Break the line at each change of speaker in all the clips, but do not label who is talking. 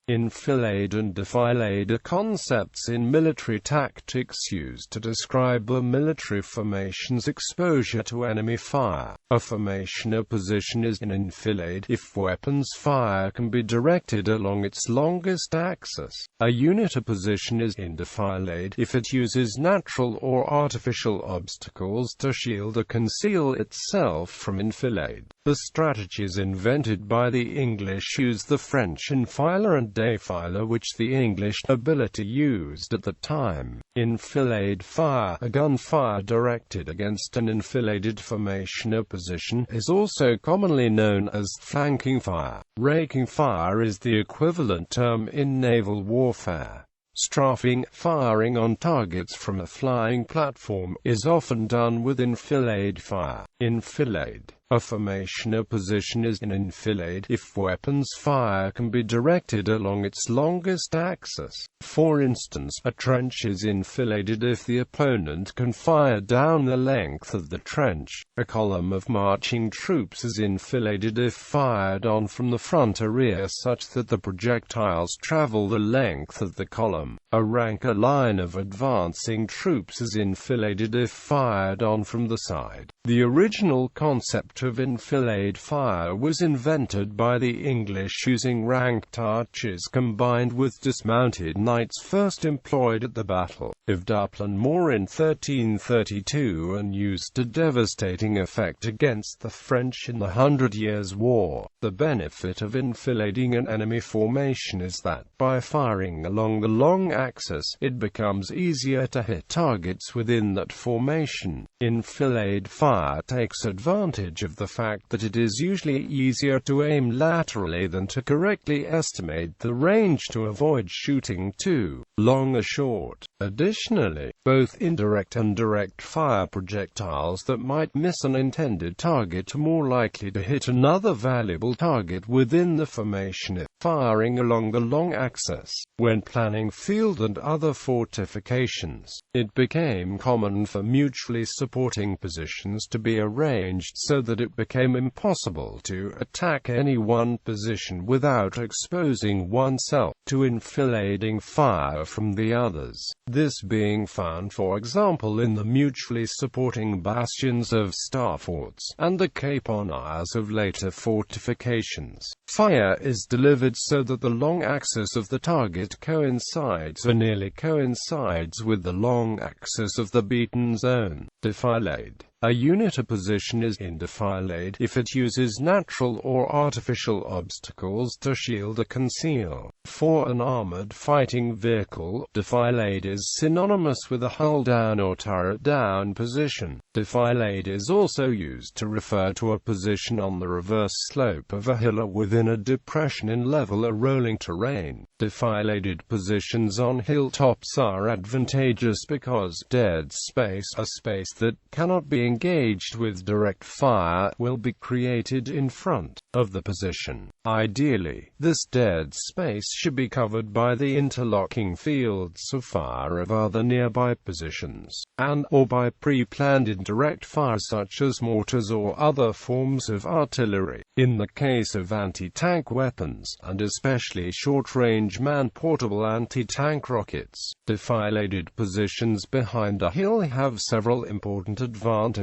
Enfilade and defilade are concepts in military tactics used to describe a military formation's exposure to enemy fire. A formation or position is in enfilade if weapons fire can be directed along its longest axis. A unit or position is in defilade if it uses natural or artificial obstacles to shield or conceal itself from enfilade. The strategies invented by the English use the French enfiler and défiler, which the English nobility used at the time. Enfilade fire, a gunfire directed against an enfiladed formation or position, is also commonly known as flanking fire. Raking fire is the equivalent term in naval warfare. Strafing, firing on targets from a flying platform, is often done with enfilade fire. Enfilade, a formation or position is in enfilade if weapons fire can be directed along its longest axis. For instance, a trench is enfiladed if the opponent can fire down the length of the trench. A column of marching troops is enfiladed if fired on from the front or rear such that the projectiles travel the length of the column. A rank or line of advancing troops is enfiladed if fired on from the side. The original concept of enfilade fire was invented by the English using ranked archers combined with dismounted knights first employed at the Battle of Duplin Moor in 1332 and used to devastating effect against the French in the 100 Years' War. The benefit of enfilading an enemy formation is that, by firing along the long axis, it becomes easier to hit targets within that formation. Enfilade fire takes advantage of the fact that it is usually easier to aim laterally than to correctly estimate the range to avoid shooting too long or short. Additionally, both indirect and direct fire projectiles that might miss an intended target are more likely to hit another valuable target within the formation if firing along the long axis. When planning field and other fortifications, it became common for mutually supporting positions to be arranged so that it became impossible to attack any one position without exposing oneself to enfilading fire from the others. This being found, for example, in the mutually supporting bastions of star forts and the caponiers of later fortifications. Fire is delivered so that the long axis of the target coincides or nearly coincides with the long axis of the beaten zone. Defilade. A unit or position is in defilade if it uses natural or artificial obstacles to shield or conceal. For an armored fighting vehicle, defilade is synonymous with a hull-down or turret-down position. Defilade is also used to refer to a position on the reverse slope of a hill or within a depression in level or rolling terrain. Defiladed positions on hilltops are advantageous because dead space, a space that cannot be engaged with direct fire, will be created in front of the position. Ideally, this dead space should be covered by the interlocking fields of fire of other nearby positions, and/or by pre-planned indirect fire such as mortars or other forms of artillery. In the case of anti-tank weapons, and especially short-range man-portable anti-tank rockets, defiladed positions behind a hill have several important advantages.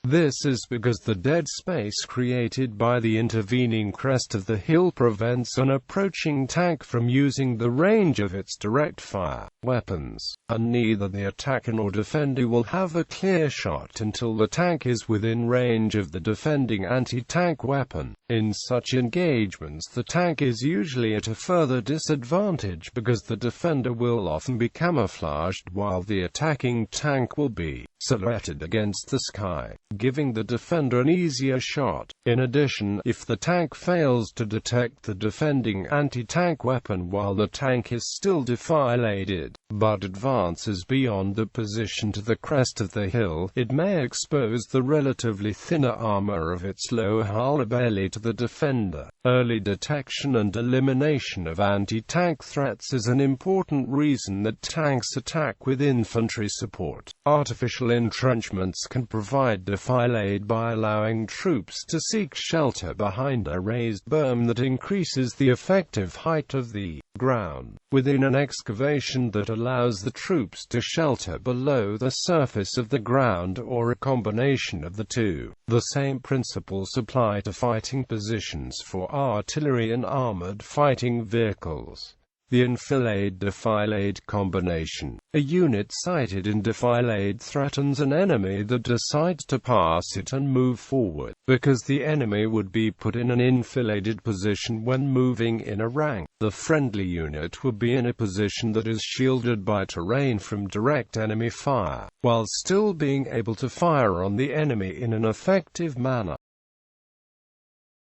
This is because the dead space created by the intervening crest of the hill prevents an approaching tank from using the range of its direct fire weapons, and neither the attacker nor defender will have a clear shot until the tank is within range of the defending anti-tank weapon. In such engagements, the tank is usually at a further disadvantage because the defender will often be camouflaged while the attacking tank will be silhouetted against the sky, giving the defender an easier shot. In addition, if the tank fails to detect the defending anti-tank weapon while the tank is still defiladed, but advances beyond the position to the crest of the hill, it may expose the relatively thinner armor of its lower hull or belly to the defender. Early detection and elimination of anti-tank threats is an important reason that tanks attack with infantry support. Artificial enemy-style entrenchments can provide defilade by allowing troops to seek shelter behind a raised berm that increases the effective height of the ground within an excavation that allows the troops to shelter below the surface of the ground, or a combination of the two. The same principles apply to fighting positions for artillery and armored fighting vehicles. The enfilade-defilade combination. A unit sighted in defilade threatens an enemy that decides to pass it and move forward, because the enemy would be put in an enfiladed position when moving in a rank. The friendly unit would be in a position that is shielded by terrain from direct enemy fire, while still being able to fire on the enemy in an effective manner.